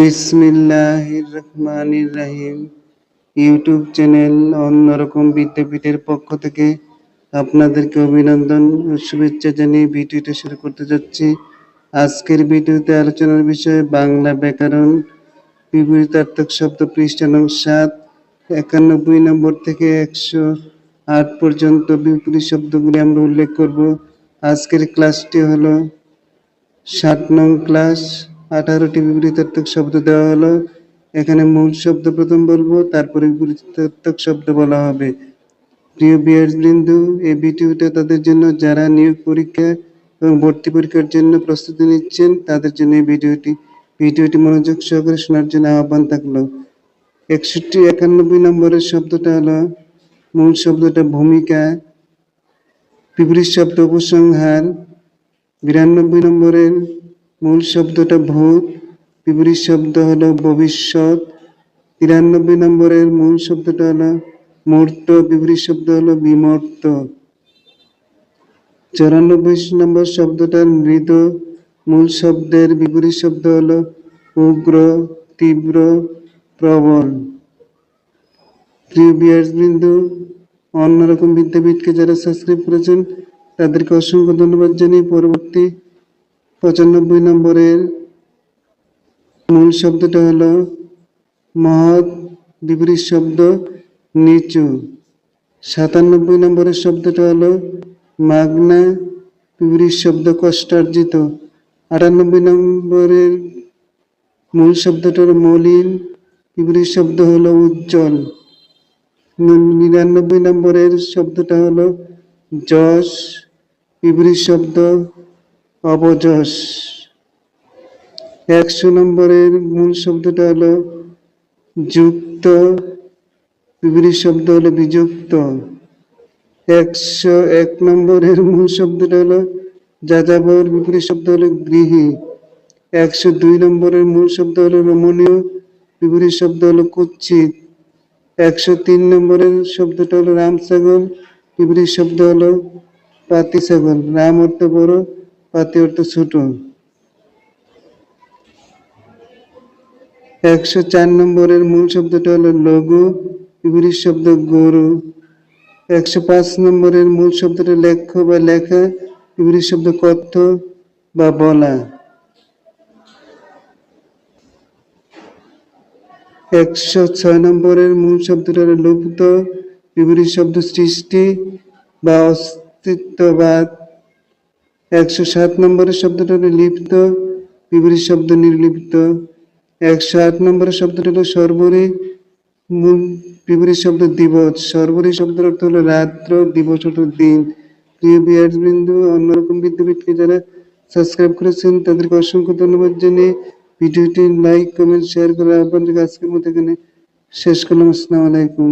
বিসমিল্লাহির রহমানির রহিম। YouTube channel অন্যরকম বিদ্যাপীঠের পক্ষ থেকে আপনাদেরকে অভিনন্দন ও শুভেচ্ছা জানিয়ে ভিডিওটি শুরু করতে যাচ্ছি। আজকের ভিডিওতে আলোচনার বিষয় বাংলা ব্যাকরণ, বিপরীতার্থক শব্দ, পৃষ্ঠা নং 7, 91 নম্বর থেকে 108 পর্যন্ত বিপরীত শব্দগুলি আমরা উল্লেখ করব। আজকের ক্লাসটি হলো 7 নং ক্লাস। 18টি বিপরীতার্থক শব্দ দেওয়া হলো। এখানে মূল শব্দ প্রথম বলবো, তারপরে বিপরীতার্থক শব্দ বলা হবে। প্রিয় বিদ্যার্থীবৃন্দ, এই ভিডিওটা তাদের জন্য যারা নিয়োগ পরীক্ষা এবং ভর্তি পরীক্ষার জন্য প্রস্তুতি নিচ্ছেন তাদের জন্য এই ভিডিওটি মনোযোগ সহকারে শোনার জন্য আহ্বান থাকলো। 91 নম্বরের শব্দটা হলো, মূল শব্দটা ভূমিকা, বিপরীত শব্দ উপসংহার। 92 নম্বরের মূল শব্দটা ভূত, বিপরীত শব্দ হলো ভবিষ্যৎ। 93 নম্বরের মূল শব্দটা হলো মূর্ত, বিপরীত শব্দ হলো বিমূর্ত। 94 নম্বর শব্দটা মৃদু, মূল শব্দের বিপরীত শব্দ হলো উগ্র, তীব্র, প্রবল। প্রিয় বিদ্যার্থীবৃন্দ, অন্যরকম বিদ্যাপীঠকে যারা সাবস্ক্রাইব করেছেন তাদেরকে অসংখ্য ধন্যবাদ জানিয়ে পরবর্তী 95 নম্বরের মূল শব্দটা হলো মহৎ, বিপরীত শব্দ নিচু। 97 নম্বরের শব্দটা হলো মাগনা, বিপরীত শব্দ কষ্টার্জিত। 98 নম্বরের মূল শব্দটা হলো মলিন, বিপরীত শব্দ হলো উজ্জ্বল। 99 নম্বরের শব্দটা হলো যশ, বিপরীত শব্দ অবযশ। 100 নম্বরের মূল শব্দটা হলো যুক্ত, বিপরীত শব্দ হলো বিযুক্ত। 101 নম্বরের মূল শব্দটা হলো যাযাবর, বিপরীত শব্দ হলো গৃহী। 102 নম্বরের মূল শব্দ হলো রমণীয়, বিপরীত শব্দ হলো কুৎসিত। 103 নম্বরের শব্দটা হলো রাম ছাগল, বিপরীত শব্দ হলো পাতি ছাগল। রাম অর্থ বড়, পাতি অর্থ ছোট। 104 নম্বরের মূল শব্দটা হলো লঘু, বিপরীত শব্দ গরু। 105 নম্বরের মূল শব্দটা লেখ্য বা লেখা, বিপরীত শব্দ কথ্য বা বলা। 106 নম্বরের মূল শব্দটা হলো লুপ্ত, বিপরীত শব্দ সৃষ্টি বা অস্তিত্ববাদ। 107 নম্বরের শব্দটা হলো লিপ্ত, বিপরীত শব্দ নির্লিপ্ত। 108 নম্বরের শব্দটা হলো সর্বরী, মূল বিপরীত শব্দ দিবস। সর্বরী শব্দের অর্থ হলো রাত্র, দিবস অর্থ দিন। প্রিয় বিদ্যার্থীবৃন্দ, অন্যরকম বিদ্যাপীঠকে যারা সাবস্ক্রাইব করেছেন তাদেরকে অসংখ্য ধন্যবাদ জানিয়ে ভিডিওটি লাইক, কমেন্ট, শেয়ার করার আহ্বান রেখে আজকের মতো এখানে শেষ করলাম। আসসালামু আলাইকুম।